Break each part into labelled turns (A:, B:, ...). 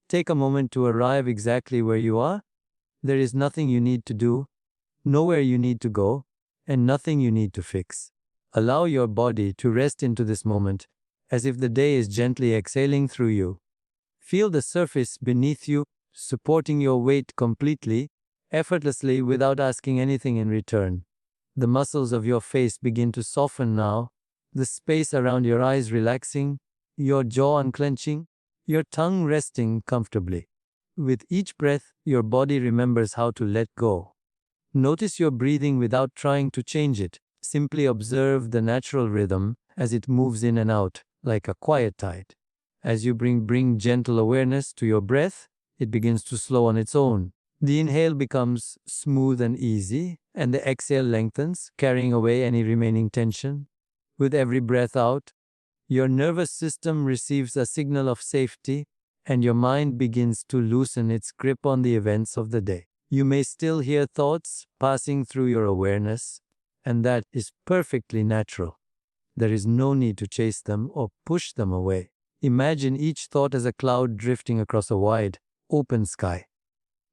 A: Take a moment to arrive exactly where you are. There is nothing you need to do, nowhere you need to go, and nothing you need to fix. Allow your body to rest into this moment, as if the day is gently exhaling through you. Feel the surface beneath you, supporting your weight completely, effortlessly without asking anything in return. The muscles of your face begin to soften now, the space around your eyes relaxing, your jaw unclenching, your tongue resting comfortably. With each breath, your body remembers how to let go. Notice your breathing without trying to change it. Simply observe the natural rhythm as it moves in and out, like a quiet tide. As you bring gentle awareness to your breath, it begins to slow on its own. The inhale becomes smooth and easy, and the exhale lengthens, carrying away any remaining tension. With every breath out, your nervous system receives a signal of safety, and your mind begins to loosen its grip on the events of the day. You may still hear thoughts passing through your awareness, and that is perfectly natural. There is no need to chase them or push them away. Imagine each thought as a cloud drifting across a wide, open sky.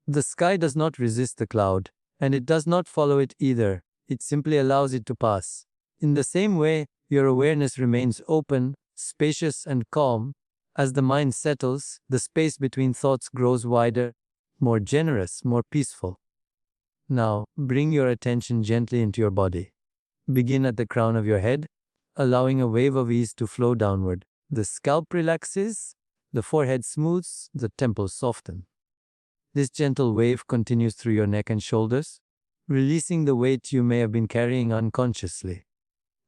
A: The sky does not resist the cloud, and it does not follow it either. It simply allows it to pass. In the same way, your awareness remains open, spacious, and calm. As the mind settles, the space between thoughts grows wider, more generous, more peaceful. Now, bring your attention gently into your body. Begin at the crown of your head, allowing a wave of ease to flow downward. The scalp relaxes, the forehead smooths, the temples soften. This gentle wave continues through your neck and shoulders, releasing the weight you may have been carrying unconsciously.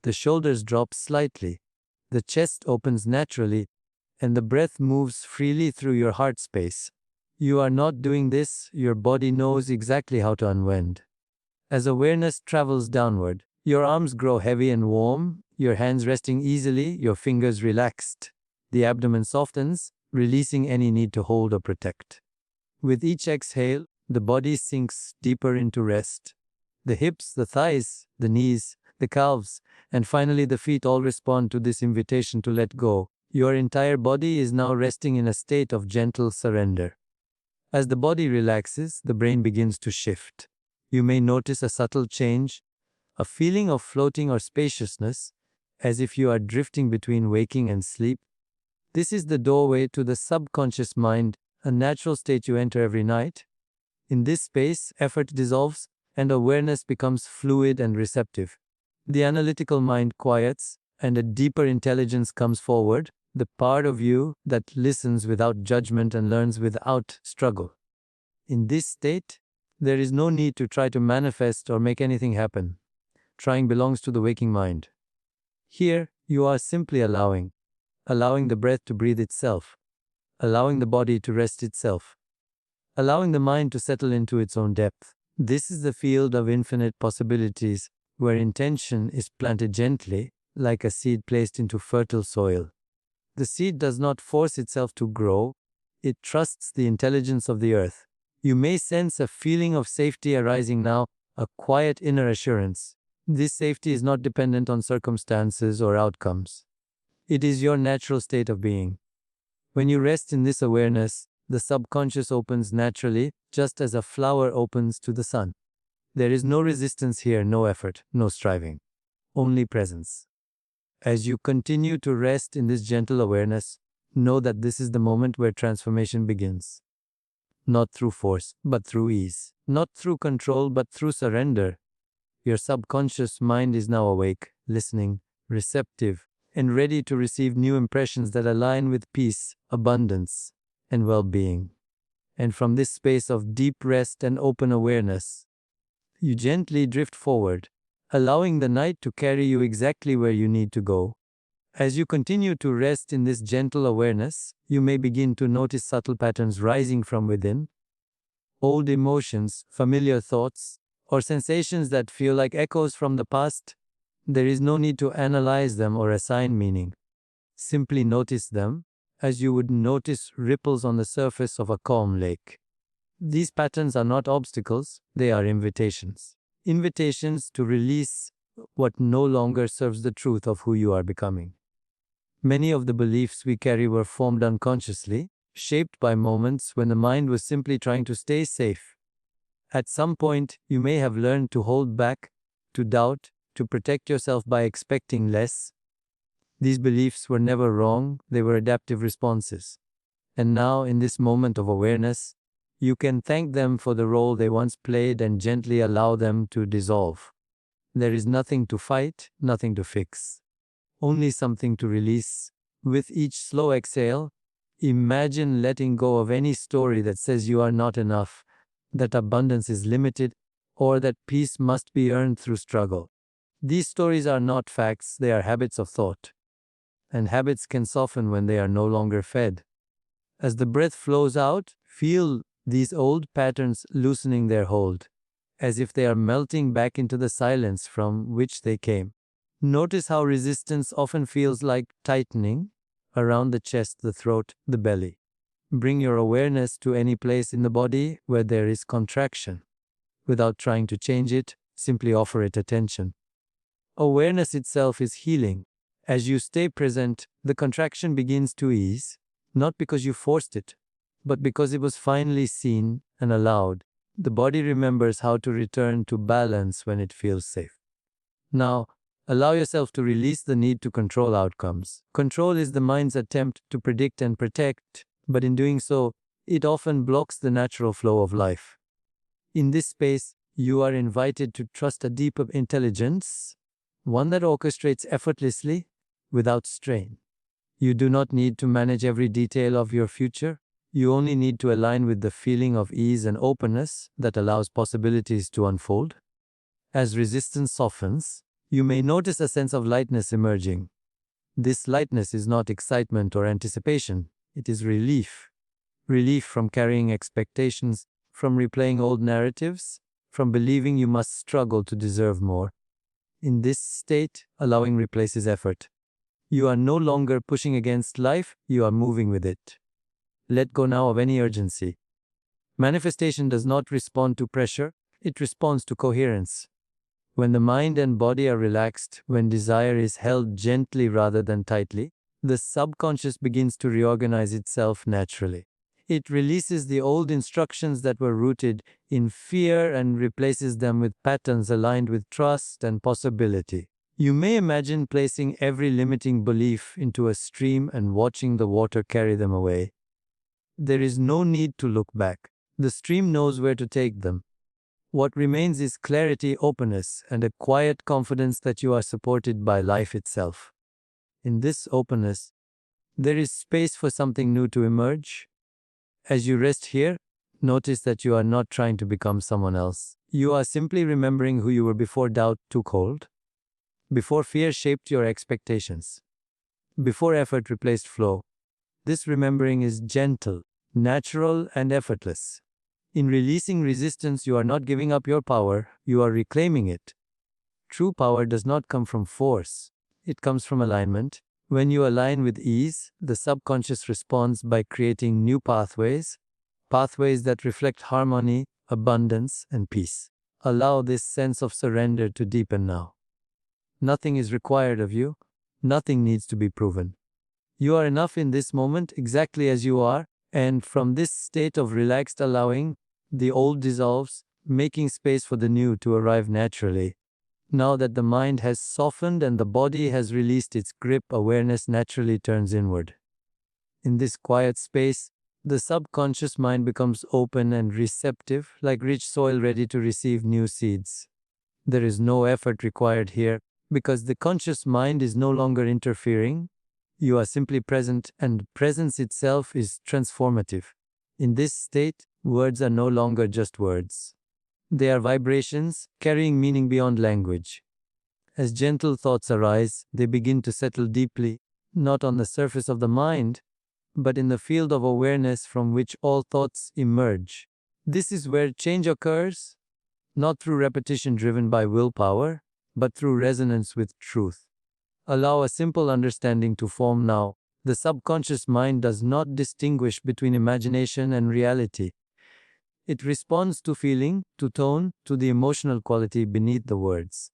A: The shoulders drop slightly, the chest opens naturally, and the breath moves freely through your heart space. You are not doing this, your body knows exactly how to unwind. As awareness travels downward, your arms grow heavy and warm, your hands resting easily, your fingers relaxed. The abdomen softens, releasing any need to hold or protect. With each exhale, the body sinks deeper into rest. The hips, the thighs, the knees, the calves, and finally the feet all respond to this invitation to let go. Your entire body is now resting in a state of gentle surrender. As the body relaxes, the brain begins to shift. You may notice a subtle change, a feeling of floating or spaciousness, as if you are drifting between waking and sleep. This is the doorway to the subconscious mind, a natural state you enter every night. In this space, effort dissolves, and awareness becomes fluid and receptive. The analytical mind quiets, and a deeper intelligence comes forward, the part of you that listens without judgment and learns without struggle. In this state, there is no need to try to manifest or make anything happen. Trying belongs to the waking mind. Here, you are simply allowing the breath to breathe itself, allowing the body to rest itself, allowing the mind to settle into its own depth. This is the field of infinite possibilities, where intention is planted gently, like a seed placed into fertile soil. The seed does not force itself to grow, it trusts the intelligence of the earth. You may sense a feeling of safety arising now, a quiet inner assurance. This safety is not dependent on circumstances or outcomes. It is your natural state of being. When you rest in this awareness, the subconscious opens naturally, just as a flower opens to the sun. There is no resistance here, no effort, no striving, only presence. As you continue to rest in this gentle awareness, know that this is the moment where transformation begins. Not through force, but through ease. Not through control, but through surrender. Your subconscious mind is now awake, listening, receptive, and ready to receive new impressions that align with peace, abundance, and well-being. And from this space of deep rest and open awareness, you gently drift forward, allowing the night to carry you exactly where you need to go. As you continue to rest in this gentle awareness, you may begin to notice subtle patterns rising from within. Old emotions, familiar thoughts, or sensations that feel like echoes from the past. There is no need to analyze them or assign meaning. Simply notice them, as you would notice ripples on the surface of a calm lake. These patterns are not obstacles, they are invitations. Invitations to release what no longer serves the truth of who you are becoming. Many of the beliefs we carry were formed unconsciously, shaped by moments when the mind was simply trying to stay safe. At some point, you may have learned to hold back, to doubt, to protect yourself by expecting less. These beliefs were never wrong, they were adaptive responses. And now, in this moment of awareness, you can thank them for the role they once played and gently allow them to dissolve. There is nothing to fight, nothing to fix, only something to release. With each slow exhale, imagine letting go of any story that says you are not enough, that abundance is limited, or that peace must be earned through struggle. These stories are not facts, they are habits of thought. And habits can soften when they are no longer fed. As the breath flows out, feel these old patterns loosening their hold, as if they are melting back into the silence from which they came. Notice how resistance often feels like tightening around the chest, the throat, the belly. Bring your awareness to any place in the body where there is contraction. Without trying to change it, simply offer it attention. Awareness itself is healing. As you stay present, the contraction begins to ease, not because you forced it, but because it was finally seen and allowed. The body remembers how to return to balance when it feels safe. Now, allow yourself to release the need to control outcomes. Control is the mind's attempt to predict and protect, but in doing so, it often blocks the natural flow of life. In this space, you are invited to trust a deeper intelligence, one that orchestrates effortlessly without strain. You do not need to manage every detail of your future. You only need to align with the feeling of ease and openness that allows possibilities to unfold. As resistance softens, you may notice a sense of lightness emerging. This lightness is not excitement or anticipation, it is relief. Relief from carrying expectations, from replaying old narratives, from believing you must struggle to deserve more. In this state, allowing replaces effort. You are no longer pushing against life, you are moving with it. Let go now of any urgency. Manifestation does not respond to pressure, it responds to coherence. When the mind and body are relaxed, when desire is held gently rather than tightly, the subconscious begins to reorganize itself naturally. It releases the old instructions that were rooted in fear and replaces them with patterns aligned with trust and possibility. You may imagine placing every limiting belief into a stream and watching the water carry them away. There is no need to look back. The stream knows where to take them. What remains is clarity, openness, and a quiet confidence that you are supported by life itself. In this openness, there is space for something new to emerge. As you rest here, notice that you are not trying to become someone else. You are simply remembering who you were before doubt took hold, before fear shaped your expectations, before effort replaced flow. This remembering is gentle, natural, and effortless. In releasing resistance, you are not giving up your power, you are reclaiming it. True power does not come from force, it comes from alignment. When you align with ease, the subconscious responds by creating new pathways that reflect harmony, abundance, and peace. Allow this sense of surrender to deepen now. Nothing is required of you, nothing needs to be proven. You are enough in this moment exactly as you are, and from this state of relaxed allowing, the old dissolves, making space for the new to arrive naturally. Now that the mind has softened and the body has released its grip, awareness naturally turns inward. In this quiet space, the subconscious mind becomes open and receptive, like rich soil ready to receive new seeds. There is no effort required here, because the conscious mind is no longer interfering. You are simply present, and presence itself is transformative. In this state, words are no longer just words. They are vibrations, carrying meaning beyond language. As gentle thoughts arise, they begin to settle deeply, not on the surface of the mind, but in the field of awareness from which all thoughts emerge. This is where change occurs, not through repetition driven by willpower, but through resonance with truth. Allow a simple understanding to form now. The subconscious mind does not distinguish between imagination and reality. It responds to feeling, to tone, to the emotional quality beneath the words.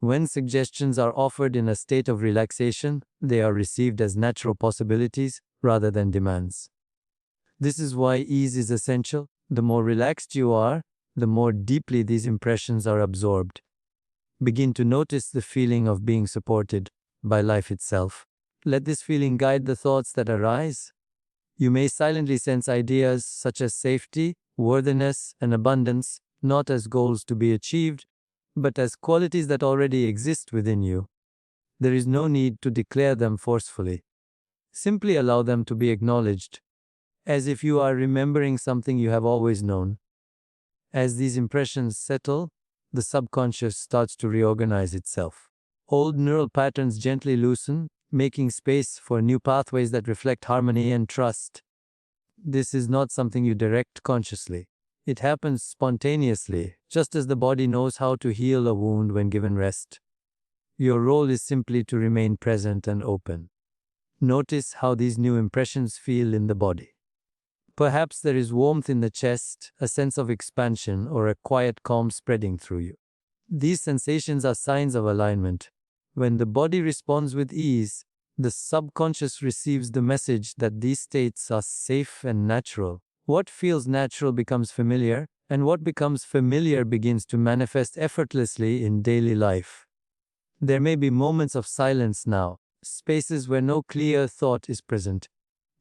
A: When suggestions are offered in a state of relaxation, they are received as natural possibilities rather than demands. This is why ease is essential. The more relaxed you are, the more deeply these impressions are absorbed. Begin to notice the feeling of being supported by life itself. Let this feeling guide the thoughts that arise. You may silently sense ideas such as safety, worthiness, and abundance, not as goals to be achieved, but as qualities that already exist within you. There is no need to declare them forcefully. Simply allow them to be acknowledged, as if you are remembering something you have always known. As these impressions settle, the subconscious starts to reorganize itself. Old neural patterns gently loosen, making space for new pathways that reflect harmony and trust. This is not something you direct consciously. It happens spontaneously, just as the body knows how to heal a wound when given rest. Your role is simply to remain present and open. Notice how these new impressions feel in the body. Perhaps there is warmth in the chest, a sense of expansion, or a quiet calm spreading through you. These sensations are signs of alignment. When the body responds with ease, the subconscious receives the message that these states are safe and natural. What feels natural becomes familiar, and what becomes familiar begins to manifest effortlessly in daily life. There may be moments of silence now, spaces where no clear thought is present.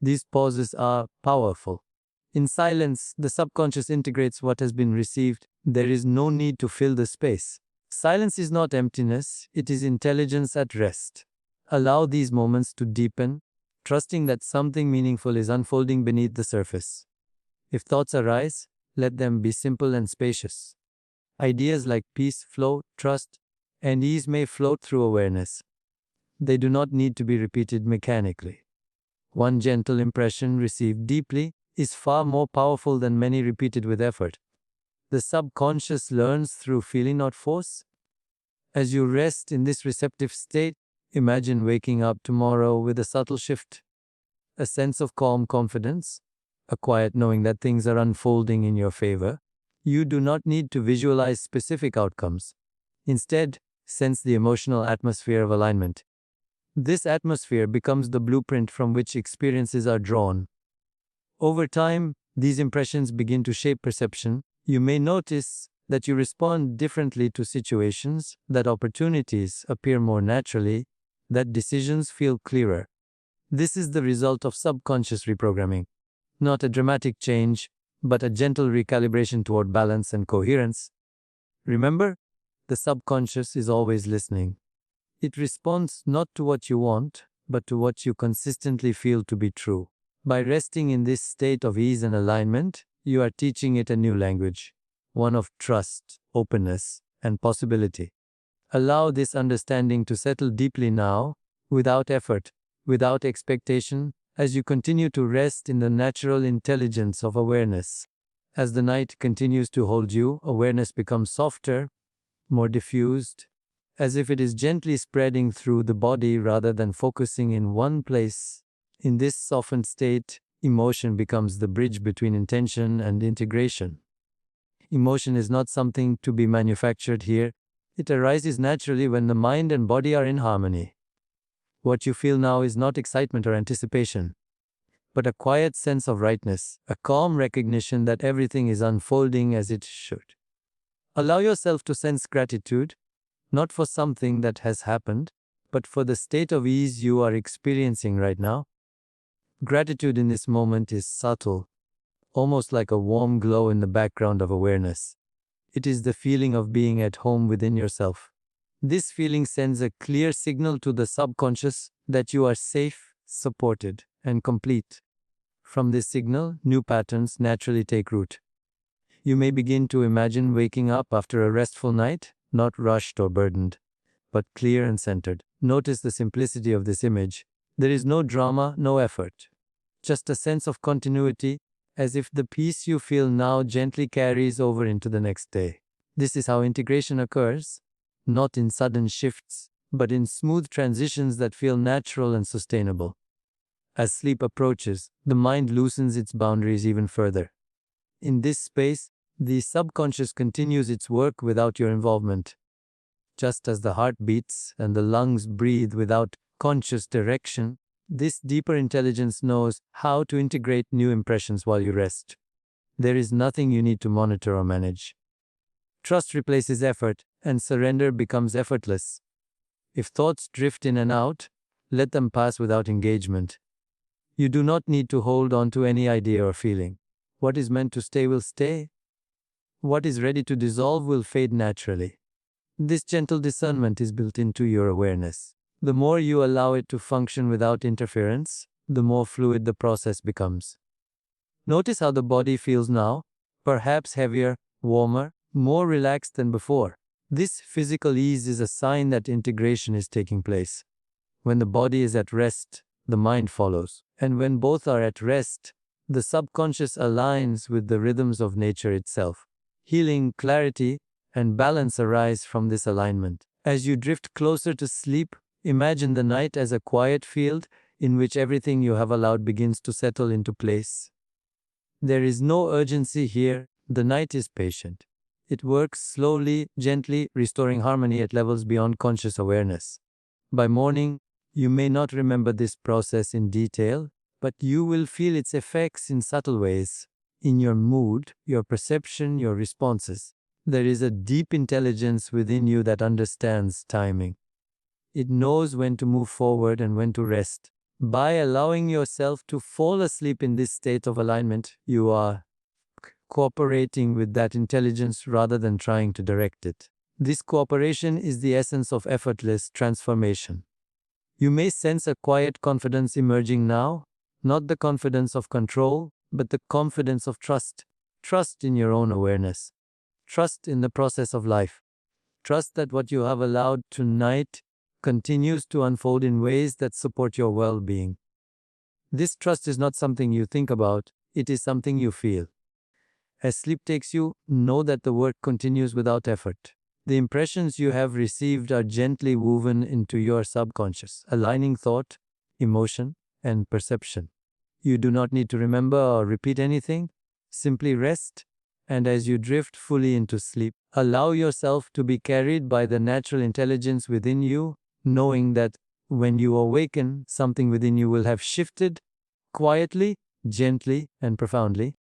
A: These pauses are powerful. In silence, the subconscious integrates what has been received. There is no need to fill the space. Silence is not emptiness, it is intelligence at rest. Allow these moments to deepen, trusting that something meaningful is unfolding beneath the surface. If thoughts arise, let them be simple and spacious. Ideas like peace, flow, trust, and ease may float through awareness. They do not need to be repeated mechanically. One gentle impression received deeply is far more powerful than many repeated with effort. The subconscious learns through feeling, not force. As you rest in this receptive state, imagine waking up tomorrow with a subtle shift, a sense of calm confidence, a quiet knowing that things are unfolding in your favor. You do not need to visualize specific outcomes. Instead, sense the emotional atmosphere of alignment. This atmosphere becomes the blueprint from which experiences are drawn. Over time, these impressions begin to shape perception. You may notice that you respond differently to situations, that opportunities appear more naturally, that decisions feel clearer. This is the result of subconscious reprogramming. Not a dramatic change, but a gentle recalibration toward balance and coherence. Remember, the subconscious is always listening. It responds not to what you want, but to what you consistently feel to be true. By resting in this state of ease and alignment, you are teaching it a new language, one of trust, openness, and possibility. Allow this understanding to settle deeply now, without effort, without expectation, as you continue to rest in the natural intelligence of awareness. As the night continues to hold you, awareness becomes softer, more diffused, as if it is gently spreading through the body rather than focusing in one place. In this softened state, emotion becomes the bridge between intention and integration. Emotion is not something to be manufactured here. It arises naturally when the mind and body are in harmony. What you feel now is not excitement or anticipation, but a quiet sense of rightness, a calm recognition that everything is unfolding as it should. Allow yourself to sense gratitude, not for something that has happened, but for the state of ease you are experiencing right now. Gratitude in this moment is subtle, almost like a warm glow in the background of awareness. It is the feeling of being at home within yourself. This feeling sends a clear signal to the subconscious that you are safe, supported, and complete. From this signal, new patterns naturally take root. You may begin to imagine waking up after a restful night, not rushed or burdened, but clear and centered. Notice the simplicity of this image. There is no drama, no effort. Just a sense of continuity, as if the peace you feel now gently carries over into the next day. This is how integration occurs, not in sudden shifts, but in smooth transitions that feel natural and sustainable. As sleep approaches, the mind loosens its boundaries even further. In this space, the subconscious continues its work without your involvement. Just as the heart beats and the lungs breathe without conscious direction, This deeper intelligence knows how to integrate new impressions while you rest. There is nothing you need to monitor or manage. Trust replaces effort, and surrender becomes effortless. If thoughts drift in and out, let them pass without engagement. You do not need to hold on to any idea or feeling. What is meant to stay will stay. What is ready to dissolve will fade naturally. This gentle discernment is built into your awareness. The more you allow it to function without interference, the more fluid the process becomes. Notice how the body feels now, perhaps heavier, warmer, more relaxed than before. This physical ease is a sign that integration is taking place. When the body is at rest, the mind follows. And when both are at rest, the subconscious aligns with the rhythms of nature itself. Healing, clarity, and balance arise from this alignment. As you drift closer to sleep, imagine the night as a quiet field in which everything you have allowed begins to settle into place. There is no urgency here. The night is patient. It works slowly, gently, restoring harmony at levels beyond conscious awareness. By morning, you may not remember this process in detail, but you will feel its effects in subtle ways. In your mood, your perception, your responses. There is a deep intelligence within you that understands timing. It knows when to move forward and when to rest. By allowing yourself to fall asleep in this state of alignment, you are cooperating with that intelligence rather than trying to direct it. This cooperation is the essence of effortless transformation. You may sense a quiet confidence emerging now, not the confidence of control, but the confidence of trust. Trust in your own awareness. Trust in the process of life. Trust that what you have allowed tonight continues to unfold in ways that support your well-being. This trust is not something you think about, it is something you feel. As sleep takes you, know that the work continues without effort. The impressions you have received are gently woven into your subconscious, aligning thought, emotion, and perception. You do not need to remember or repeat anything. Simply rest, and as you drift fully into sleep, allow yourself to be carried by the natural intelligence within you, knowing that when you awaken, something within you will have shifted quietly, gently, and profoundly.